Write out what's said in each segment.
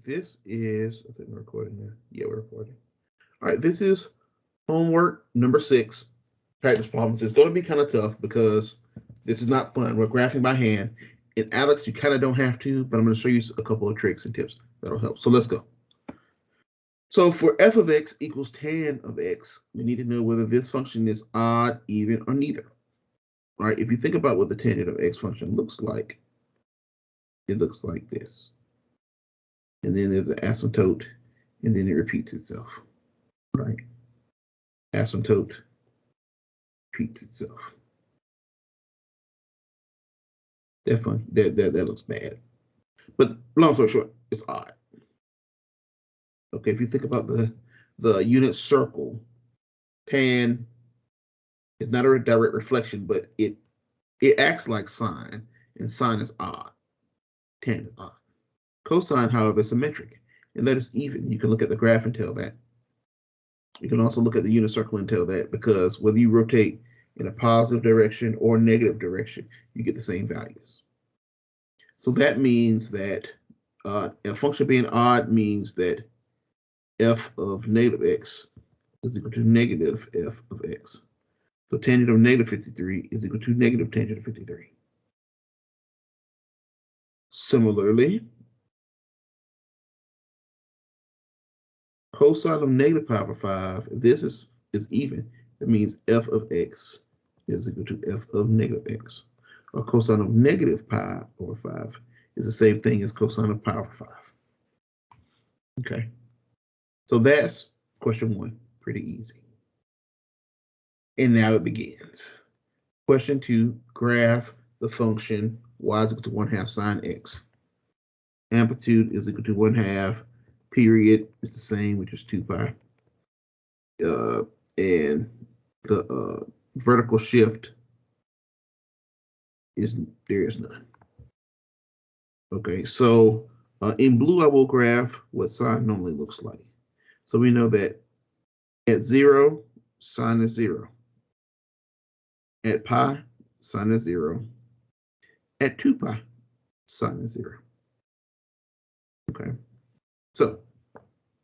this is, I think we're recording now. Yeah, we're recording. All right, this is homework number 6, practice problems. It's going to be kind of tough because this is not fun. We're graphing by hand. And Alex, you kind of don't have to, but I'm going to show you a couple of tricks and tips that'll help. So let's go. So for f of x equals tan of x, we need to know whether this function is odd, even, or neither. All right, if you think about what the tangent of x function looks like, it looks like this. And then there's an asymptote, and then it repeats itself, right? Asymptote repeats itself. That fun. That looks bad. But long story short, it's odd. Okay, if you think about the unit circle, tan is not a direct reflection, but it acts like sine, and sine is odd. Tan is odd. Cosine, however, is symmetric, and that is even. You can look at the graph and tell that. You can also look at the unit circle and tell that, because whether you rotate in a positive direction or negative direction, you get the same values. So that means that a function being odd means that f of negative x is equal to negative f of x. So tangent of negative 53 is equal to negative tangent of 53. Similarly, cosine of negative pi over 5, this is even. That means f of x is equal to f of negative x. Or cosine of negative pi over 5 is the same thing as cosine of pi over 5. Okay. So that's question 1. Pretty easy. And now it begins. Question 2, graph the function y is equal to 1/2 sine x. Amplitude is equal to 1/2. Period is the same, which is 2 pi. And the vertical shift there is none. Okay, so in blue I will graph what sine normally looks like. So we know that at 0, sine is 0. At pi, sine is 0. At 2 pi, sine is 0. Okay, so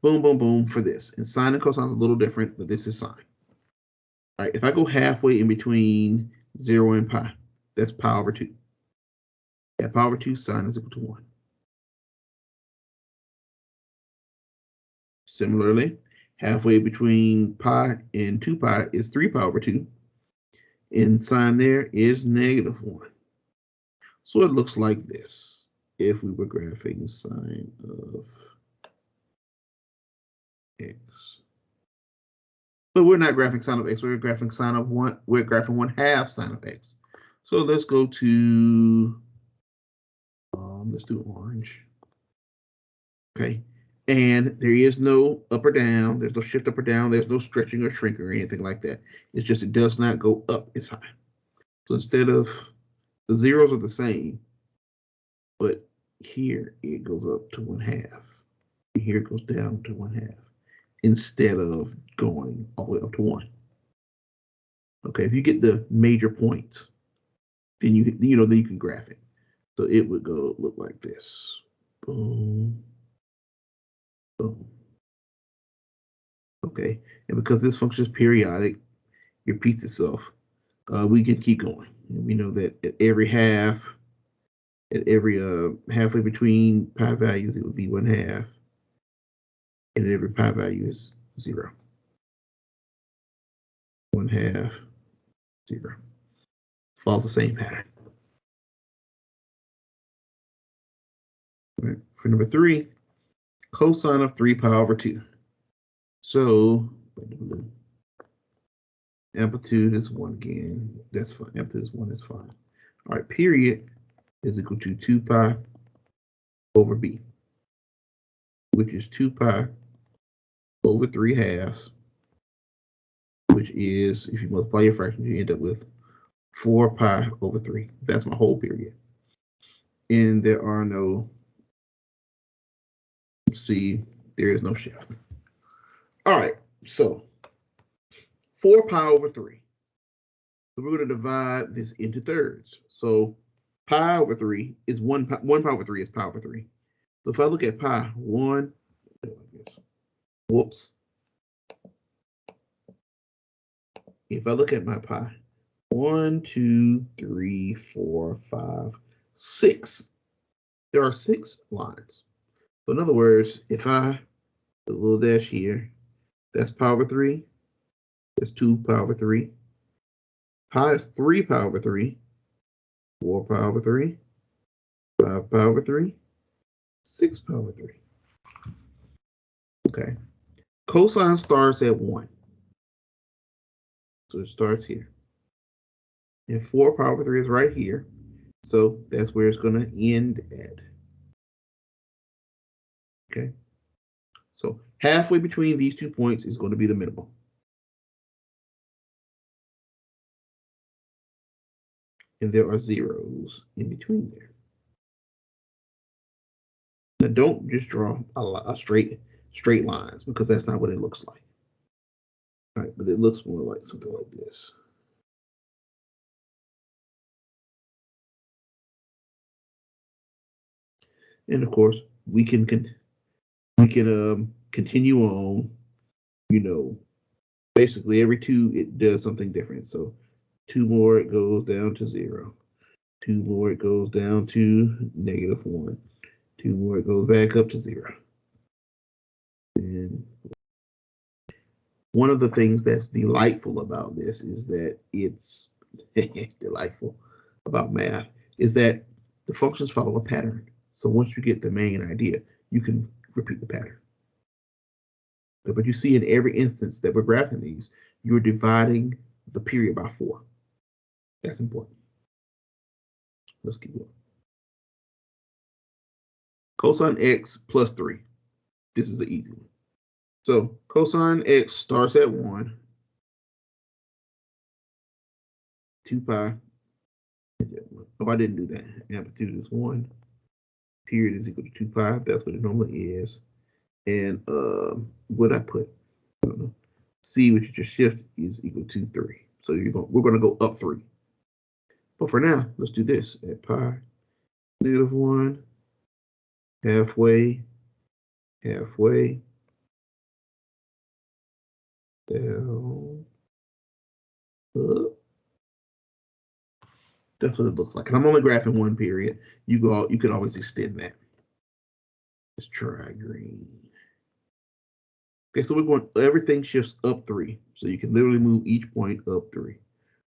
boom, boom, boom for this. And sine and cosine is a little different, but this is sine. All right, if I go halfway in between 0 and pi, that's pi over 2. At pi over 2, sine is equal to 1. Similarly, halfway between pi and 2 pi is 3 pi over 2. And sine there is negative 1. So it looks like this if we were graphing sine of x. But we're not graphing sine of x, we're graphing sine of 1, we're graphing 1/2 sine of x. So let's go to, let's do orange. Okay, and there is no up or down, there's no shift up or down, there's no stretching or shrinking or anything like that. It's just it does not go up as high. So instead of, the zeros are the same, but here it goes up to 1/2. And here it goes down to 1/2 instead of going all the way up to 1. Okay, if you get the major points, then you know then you can graph it. So it would go look like this. Boom. Boom. Okay, and because this function is periodic, it repeats itself, we can keep going. And we know that at every half, at every halfway between pi values, it would be 1/2, and at every pi value is 0. 1/2, 0. Follows the same pattern. Right. For number 3, cosine of 3 pi over 2. So amplitude is 1 again. That's fine. Amplitude is 1. That's fine. All right. Period is equal to 2 pi over b, which is 2 pi over 3/2, which is, if you multiply your fractions, you end up with 4 pi over 3. That's my whole period. And there are no, see, there is no shift. All right, so 4 pi over 3. So we're going to divide this into thirds. So pi over 3 is 1 pi over 3 is pi over 3. So if I look at pi 1, whoops. If I look at my pi, 1, 2, 3, 4, 5, 6. There are 6 lines. So in other words, if I put a little dash here, that's pi over 3. That's 2 pi over 3. Pi is 3 pi over 3. 4 pi over 3. 5 pi over 3. 6 pi over 3. Okay. Cosine starts at 1. So it starts here. And 4 pi over 3 is right here. So that's where it's going to end at. Okay. So halfway between these 2 points is going to be the minimum. And there are zeros in between there. Now don't just draw a straight lines, because that's not what it looks like. All right, but it looks more like something like this. And of course, we can continue on. You know, basically every 2 it does something different. So 2 more it goes down to 0. 2 more it goes down to -1. 2 more it goes back up to 0. And one of the things that's delightful about this is that it's delightful about math is that the functions follow a pattern. So once you get the main idea, you can repeat the pattern. But you see in every instance that we're graphing these, you're dividing the period by 4. That's important. Let's keep going. Cosine x plus 3. This is an easy one. So cosine x starts at 1. 2 pi. Oh, I didn't do that. Amplitude is 1. Period is equal to 2 pi. That's what it normally is. And what I put? I don't know. C, which is your shift, is equal to 3. So we're going to go up 3. But for now, let's do this. At pi -1, halfway, halfway, down, up. That's what it looks like. And I'm only graphing 1 period. You could always extend that. Let's try green. Okay, so we're going, everything shifts up 3. So you can literally move each point up 3.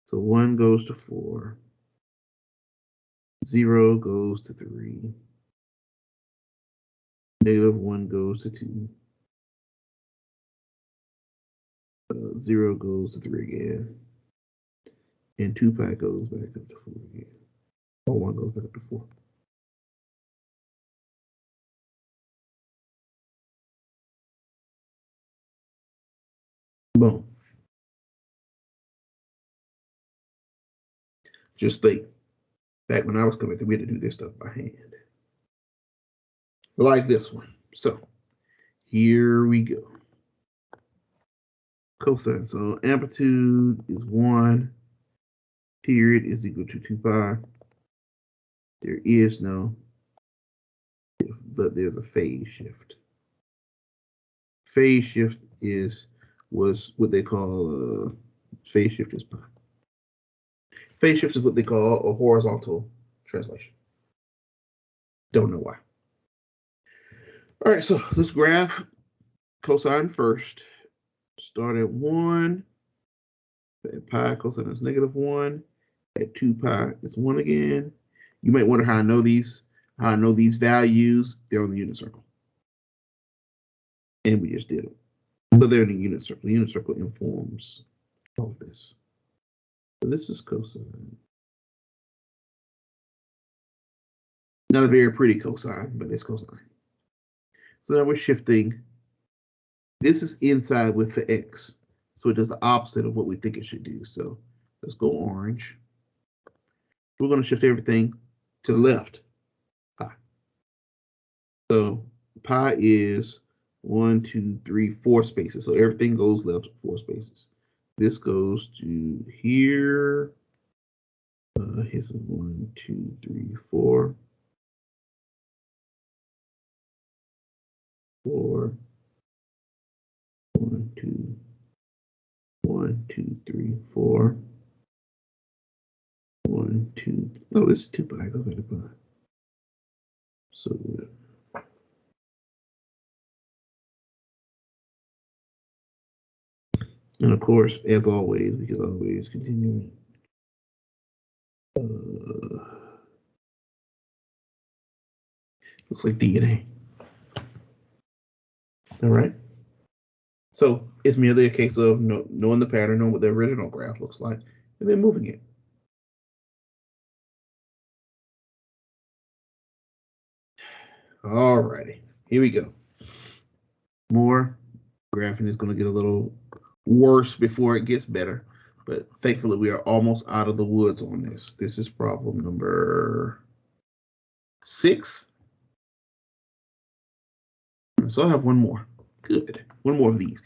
So 1 goes to 4. 0 goes to 3. -1 goes to 2. 0 goes to 3 again. And 2 pi goes back up to 4 again. Or 1 goes back up to 4. Boom. Just think, back when I was coming through, we had to do this stuff by hand. Like this one. So here we go. Cosine. So amplitude is 1. Period is equal to 2 pi. There is no shift, but there's a phase shift. Phase shift was what they call phase shift is pi. Phase shift is what they call a horizontal translation. Don't know why. All right, so let's graph cosine first. Start at 1. At pi, cosine is -1. At 2 pi, it's 1 again. You might wonder how I know these. How I know these values. They're on the unit circle. And we just did it. But they're in the unit circle. The unit circle informs all of this. So this is cosine. Not a very pretty cosine, but it's cosine. So now we're shifting. This is inside with the x. So it does the opposite of what we think it should do. So let's go orange. We're going to shift everything to the left. Pi. So pi is 1, 2, 3, 4 spaces. So everything goes left 4 spaces. This goes to here. Here's 1, 2, 3, 4. 4, 1, 2, 1, 2, 3, 4, 1, 2. Oh, this is 2 pi. Go ahead and pi. So, and of course, as always, we can always continue. Looks like DNA. All right. So it's merely a case of knowing the pattern, knowing what the original graph looks like, and then moving it. All righty. Here we go. More graphing is going to get a little worse before it gets better. But thankfully, we are almost out of the woods on this. This is problem number 6. So I'll have one more. Good. One more of these.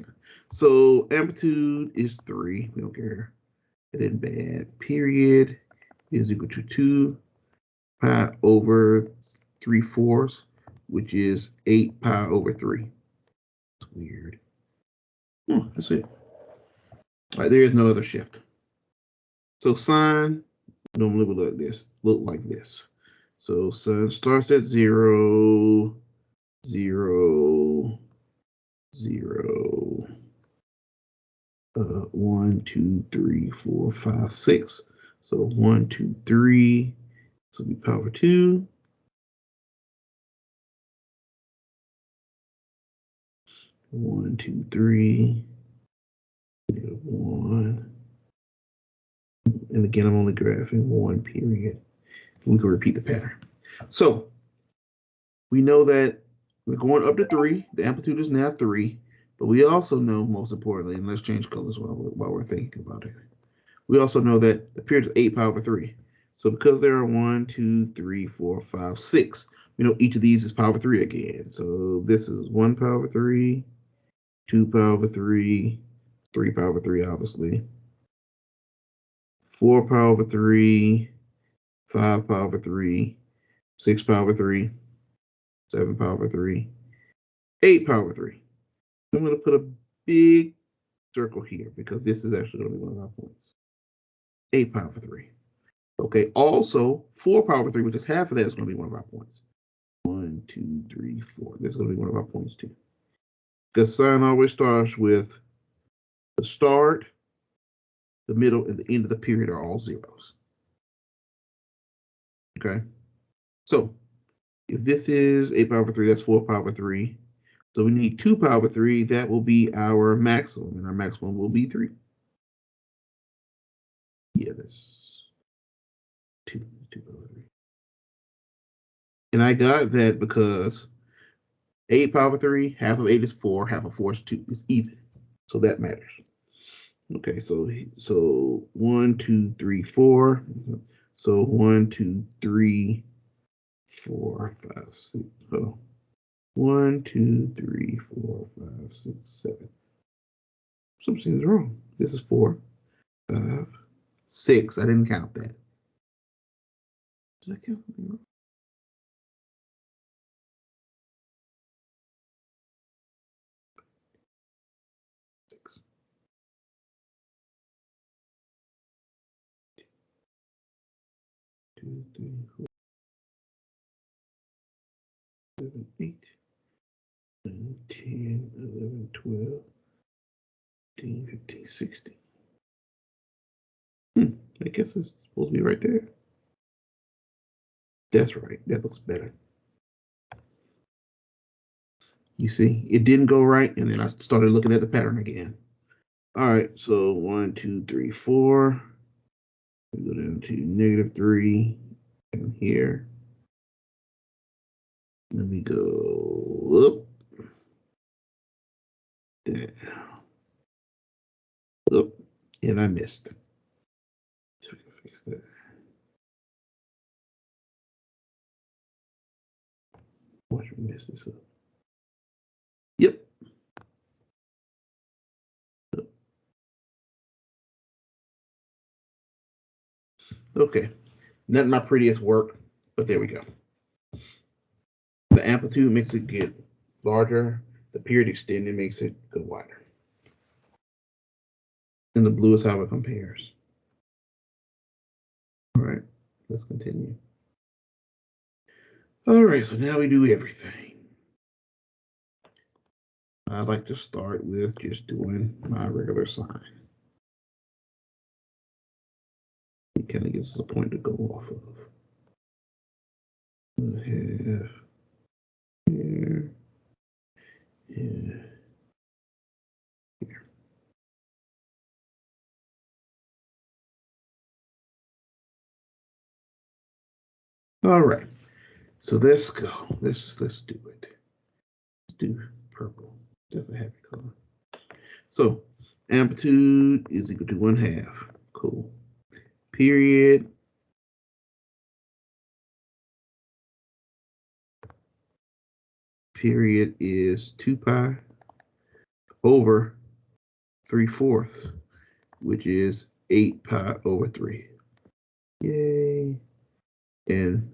So amplitude is 3. We don't care. It isn't bad. Period is equal to 2 pi over 3/4, which is 8 pi over 3. It's weird. That's it. All right, there is no other shift. So sine normally would look like this. So sine starts at 0, 0, 0, 1, 2, 3, 4, 5, 6. So 1, 2, 3. So we power 2. 1, 2, 3. -1. And again, I'm only graphing 1 period. We can repeat the pattern. So we know that we're going up to 3. The amplitude is now 3. But we also know, most importantly, and let's change colors while we're thinking about it. We also know that the period is 8 pi over 3. So because there are 1, 2, 3, 4, 5, 6, we know each of these is pi over 3 again. So this is 1 pi over 3, 2 pi over 3, 3 pi over 3, obviously, 4 pi over 3, 5 pi over 3, 6 pi over 3, 7 pi over 3, 8 pi over 3. I'm going to put a big circle here because this is actually going to be one of our points. 8 pi over 3. Okay, also 4 pi over 3, which is half of that, is going to be one of our points. 1, 2, 3, 4. This is going to be one of our points too. Because sine always starts with the start, the middle, and the end of the period are all zeros. Okay, so if this is 8 pi over 3, that's 4 pi over 3. So we need 2 pi over 3. That will be our maximum, and our maximum will be 3. Yeah, that's 2 pi over 3. And I got that because 8 pi over 3, half of 8 is 4, half of 4 is 2. It's even. So that matters. Okay, so 1, 2, 3, 4. So 1, 2, 3, 4, 5, 6. Oh. 1, 2, 3, 4, 5, 6, 7. Something's wrong. This is 4, 5, 6. I didn't count that. Did I count something wrong? 6. 2, 3, 4, 7, 8, 9, 10, 11, 12, 13, 15, 16. I guess it's supposed to be right there. That's right. That looks better. You see, it didn't go right, and then I started looking at the pattern again. All right, so 1, 2, 3, 4. We go down to -3 down here. Let me go up, down, up, and I missed. So we can fix that. Watch me mess this up. Yep. Okay. Not my prettiest work, but there we go. The amplitude makes it get larger the period extended makes it go wider. And the blue is how it compares. All right, let's continue. All right, so now we do everything. I like to start with just doing my regular sign. It kind of gives us a point to go off of. I have here, here, here. All right, so let's go. Let's do it. Let's do purple. That's a happy color. So amplitude is equal to 1/2. Cool. Period. Period is 2 pi over 3/4, which is 8 pi over 3. Yay. And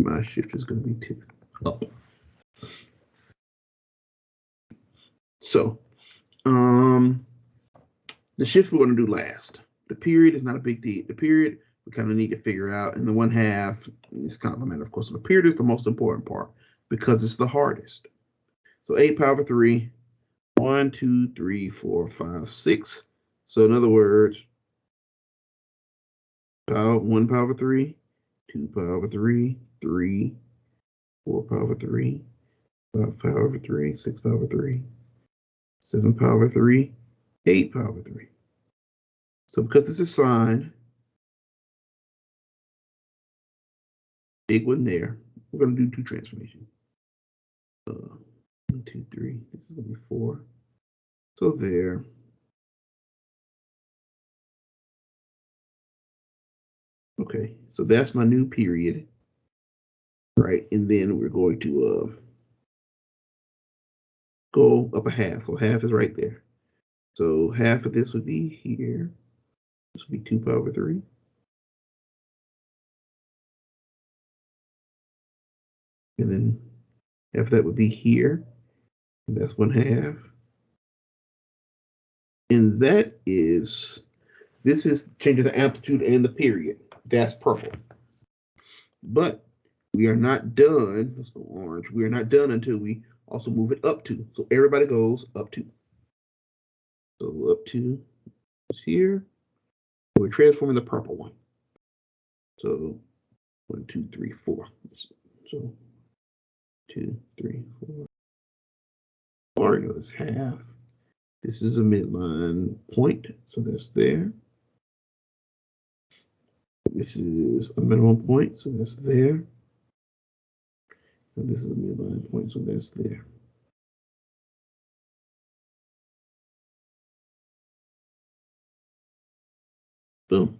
my shift is going to be 2 up. So the shift we're going to do last. The period is not a big deal. The period we kind of need to figure out, and the 1/2 is kind of a matter, of course. So the period is the most important part because it's the hardest. So 8 pi over 3, 1, 2, 3, 4, 5, 6. So in other words, 1 pi over 3, 2 pi over 3, 3, 4 pi over 3, 5 pi over 3, 6 pi over 3, 7 pi over 3, 8 pi over 3. So because this is sine, big one there, we're going to do 2 transformations. 1, 2, 3. This is going to be 4. So there. Okay, so that's my new period, right? And then we're going to go up a half. So half is right there. So half of this would be here. This would be 2 pi over 3. And then half of that would be here. And that's 1/2. And that is, this is changing the amplitude and the period. That's purple. But we are not done. Let's go orange. We are not done until we also move it up 2. So everybody goes up 2. So up 2 is here. We're transforming the purple one. So 1, 2, 3, 4. So 2, 3, 4. Or is half. This is a midline point, so that's there. This is a minimum point, so that's there. And this is a midline point, so that's there. Boom.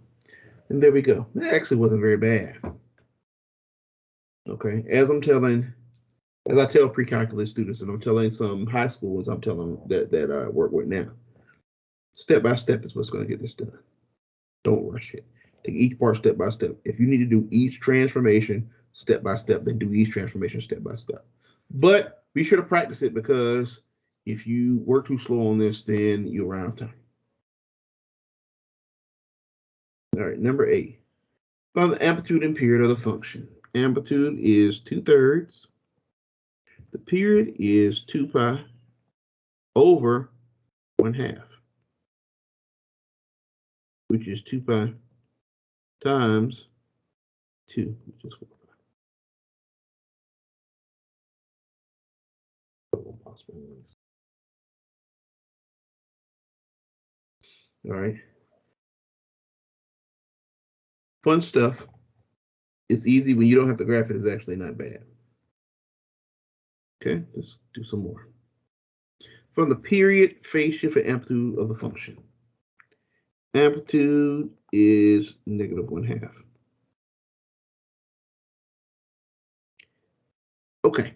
And there we go. That actually wasn't very bad. Okay, as I tell pre-calculus students, and I'm telling some high school ones, I'm telling them that I work with now. Step by step is what's going to get this done. Don't rush it. Take each part step by step. If you need to do each transformation step by step, then do each transformation step by step. But be sure to practice it, because if you work too slow on this, then you'll run out of time. All right, number 8. Find the amplitude and period of the function. Amplitude is 2/3. The period is 2 pi over 1/2, which is 2 pi times 2, which is 4 pi. All right. Fun stuff. It's easy when you don't have to graph it. It's actually not bad. Okay, let's do some more. From the period, phase shift, and amplitude of the function. Amplitude is -1/2. Okay,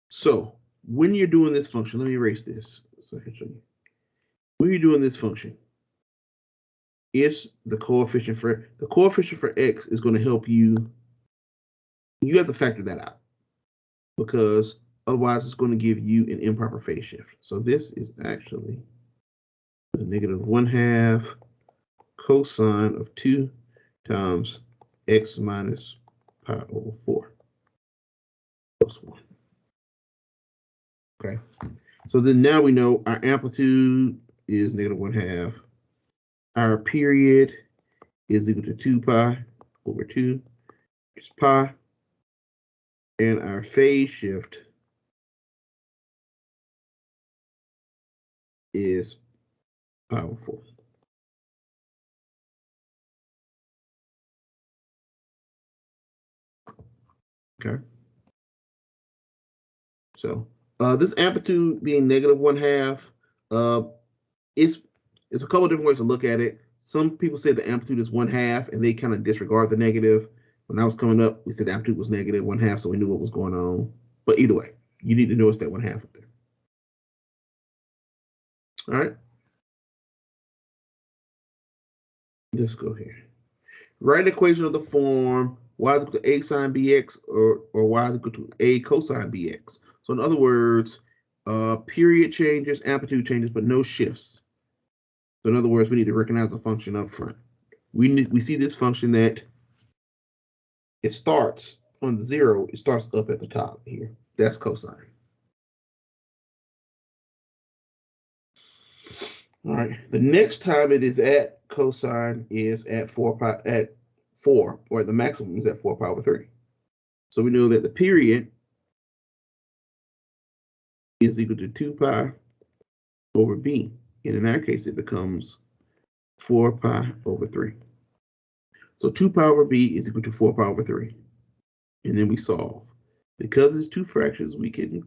so when you're doing this function, let me erase this so I can show you. When you're doing this function, it's the coefficient for x is going to help you. You have to factor that out, because Otherwise, it's going to give you an improper phase shift. So this is actually the -1/2 cosine of 2 times x minus pi over 4 plus 1. Okay. So then now we know our amplitude is -1/2. Our period is equal to 2 pi over 2, which is pi. And our phase shift is pi over 4. Okay. So this amplitude being -1/2, it's a couple of different ways to look at it. Some people say the amplitude is 1/2 and they kind of disregard the negative. When I was coming up, we said the amplitude was -1/2, so we knew what was going on. But either way, you need to notice that 1/2 up there. All right. Let's go here. Write an equation of the form y is equal to a sine bx or y is equal to a cosine bx. So in other words, period changes, amplitude changes, but no shifts. So in other words, we need to recognize the function up front. We see this function that it starts on the 0, it starts up at the top here. That's cosine. All right. The next time it is at cosine is at 4 pi at 4, or the maximum is at 4 pi over 3. So we know that the period is equal to 2 pi over b. And in our case, it becomes 4 pi over 3. So 2 pi over b is equal to 4 pi over 3. And then we solve. Because it's two fractions, we can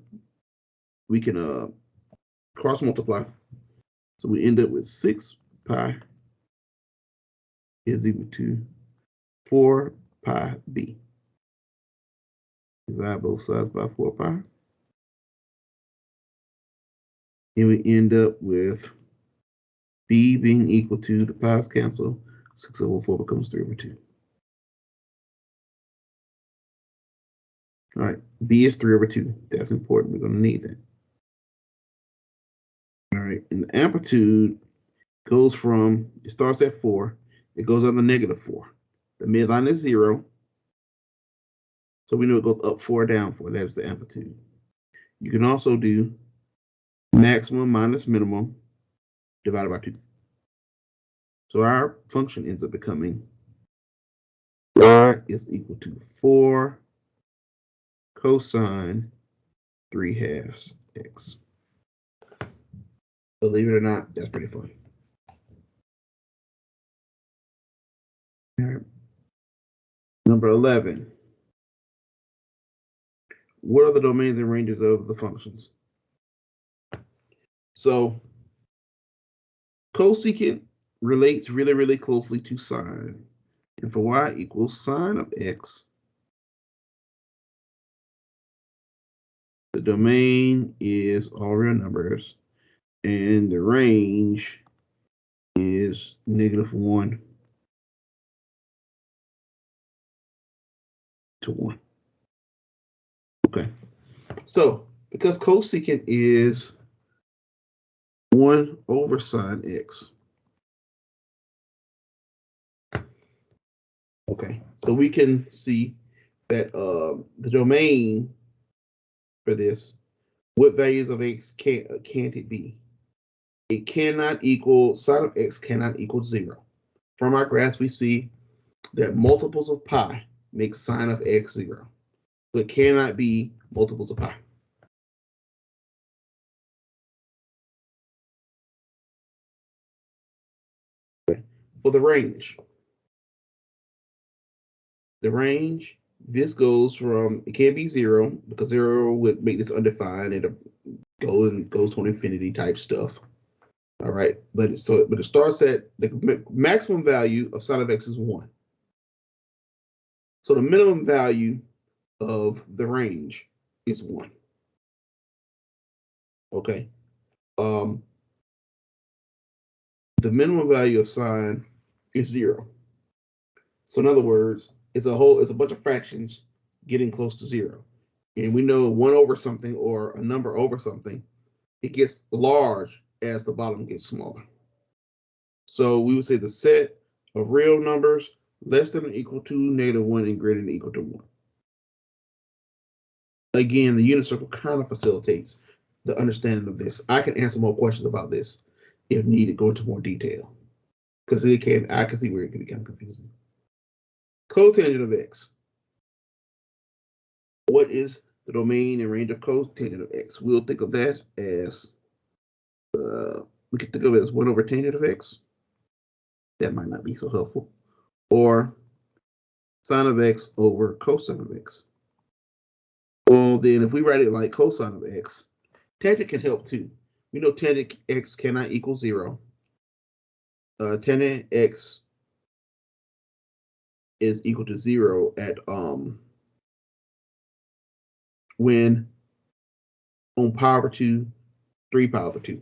cross multiply. So we end up with 6 pi is equal to 4 pi b. Divide both sides by 4 pi. And we end up with b being equal to, the pi's cancel, 6 over 4 becomes 3 over 2. All right, b is 3 over 2. That's important. We're going to need that. All right, and the amplitude goes from, it starts at 4. It goes on the -4. The midline is 0. So we know it goes up 4, down 4. That is the amplitude. You can also do maximum minus minimum divided by 2. So our function ends up becoming y is equal to 4 cosine 3/2 x. Believe it or not, that's pretty funny. All right. Number 11. What are the domains and ranges of the functions? So cosecant relates really, really closely to sine. And for y equals sine of x, the domain is all real numbers, and the range is -1 to 1. Okay. So because cosecant is 1 over sine x. Okay, so we can see that the domain for this, what values of x can't it be? It cannot equal, sine of x cannot equal 0. From our graphs, we see that multiples of pi make sine of x 0. So it cannot be multiples of pi. For the range, this goes from, it can't be 0 because 0 would make this undefined and it goes to infinity type stuff. All right, but it starts at the maximum value of sine of x is 1. So the minimum value of the range is 1. Okay. The minimum value of sine is 0. So in other words, it's a bunch of fractions getting close to 0. And we know 1 over something or a number over something, it gets large as the bottom gets smaller. So we would say the set of real numbers less than or equal to -1 and greater than or equal to 1. Again, the unit circle kind of facilitates the understanding of this. I can answer more questions about this if needed, go into more detail, because I can see where it can be kind of confusing. Cotangent of x. What is the domain and range of cotangent of x? We'll think of that as, we can think of it as 1 over tangent of x. That might not be so helpful. Or sine of x over cosine of x. Well, then if we write it like cosine of x, tangent can help too. We know tangent x cannot equal 0. Tangent x is equal to 0 at when on pi over 2, 3 pi over 2.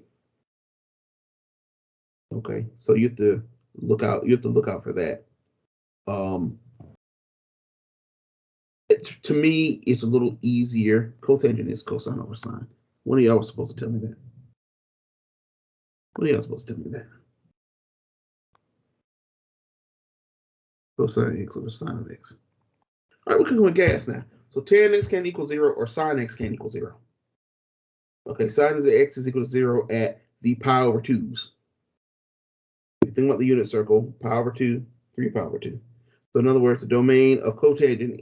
Okay, so you have to look out. You have to look out for that. To me, it's a little easier. Cotangent is cosine over sine. One of y'all was supposed to tell me that. One of y'all supposed to tell me that. Cosine x over sine of x. All right, we're going with gas now. So tan x can't equal 0 or sine x can't equal 0. Okay, sine of x is equal to 0 at the pi over 2s. If you think about the unit circle, pi over 2, 3 pi over 2. So in other words, the domain of cotangent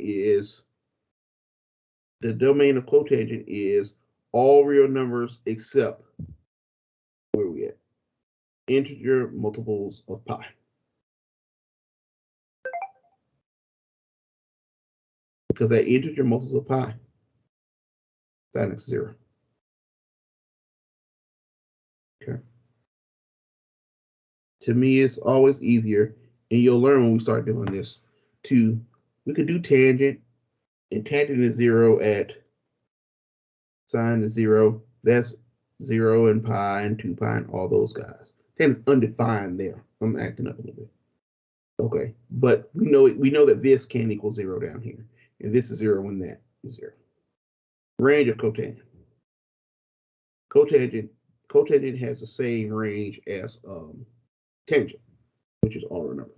is all real numbers except, where are we at? Integer multiples of pi. Because that integer multiples of pi, sin x is 0. Okay. To me, it's always easier, and you'll learn when we start doing this, we could do tangent, and tangent is 0 at sine is 0. That's 0 and pi and 2 pi and all those guys. Tangent is undefined there. I'm acting up a little bit. Okay, but we know that this can equal 0 down here, and this is 0 when that is 0. Range of cotangent. Cotangent has the same range as tangent, which is all our numbers.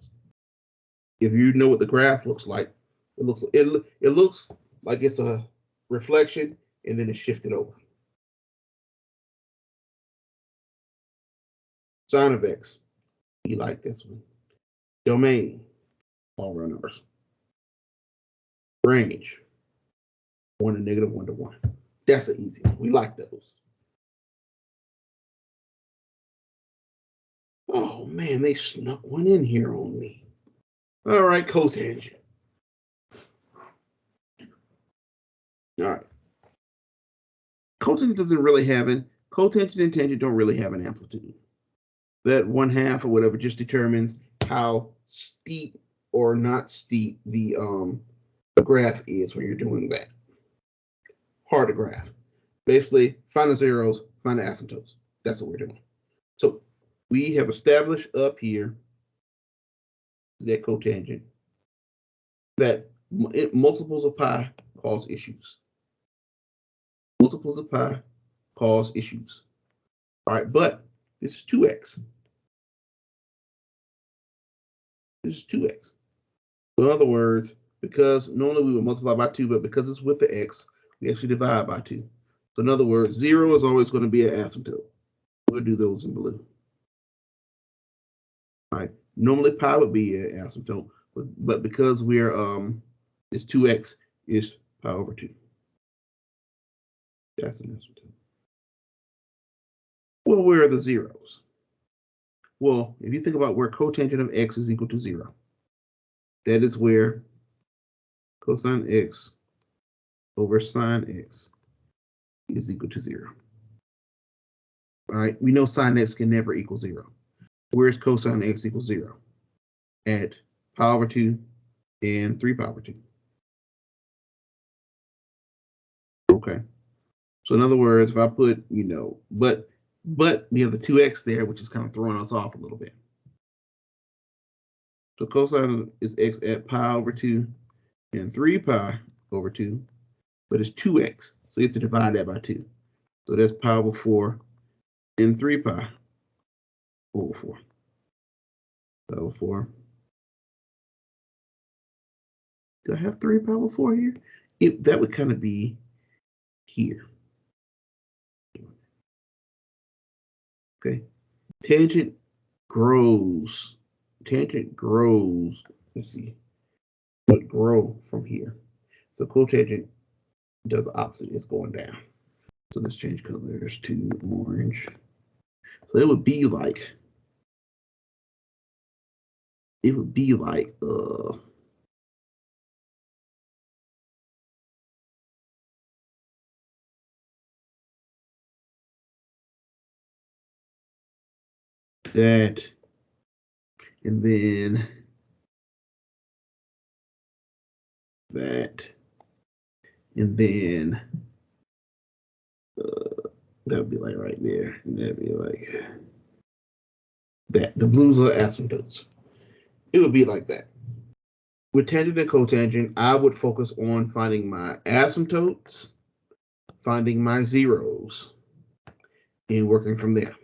If you know what the graph looks like, it looks like it's a reflection and then it's shifted over. Sine of x, you like this one. Domain, all our numbers. Range, 1 to negative 1 to 1. That's an easy one. We like those. Oh man, they snuck one in here on me. All right, cotangent. All right. Cotangent doesn't really have cotangent and tangent don't really have an amplitude. That 1/2 or whatever just determines how steep or not steep the graph is when you're doing that. Hard to graph. Basically, find the zeros, find the asymptotes. That's what we're doing. So we have established up here that cotangent, that multiples of pi cause issues. Multiples of pi cause issues. All right, but this is 2x. This is 2x. So in other words, because normally we would multiply by 2, but because it's with the x, we actually divide by 2. So in other words, 0 is always going to be an asymptote. We'll do those in blue. All right. Normally pi would be an asymptote, but because we're it's 2x, is pi over 2. That's an asymptote. Well, where are the zeros? Well, if you think about where cotangent of x is equal to 0, that is where cosine x over sine x is equal to 0. All right, we know sine x can never equal 0. Where's cosine x equals 0? At pi over 2 and 3 pi over 2. Okay. So in other words, if I put, but we have the 2x there, which is kind of throwing us off a little bit. So cosine is x at pi over 2 and 3 pi over 2. but it's 2x. So you have to divide that by 2. So that's pi over 4 and 3 pi over 4. Pi over 4. Do I have 3 pi over 4 here? That would kind of be here. Okay. Tangent grows. Tangent grows. Let's see. But grow from here. So cotangent does the opposite. It's going down. So let's change colors to orange. So it would be like that, and then that, and then that would be like right there, and that'd be like that. The blues are asymptotes. It would be like that. With tangent and cotangent, I would focus on finding my asymptotes, finding my zeros, and working from there.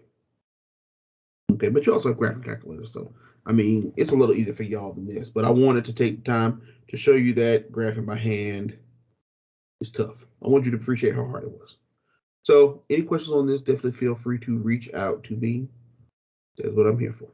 Okay, but you also have graphing calculators, so I mean, it's a little easier for y'all than this, but I wanted to take time to show you that graphing by hand is tough. I want you to appreciate how hard it was. So any questions on this, definitely feel free to reach out to me. That's what I'm here for.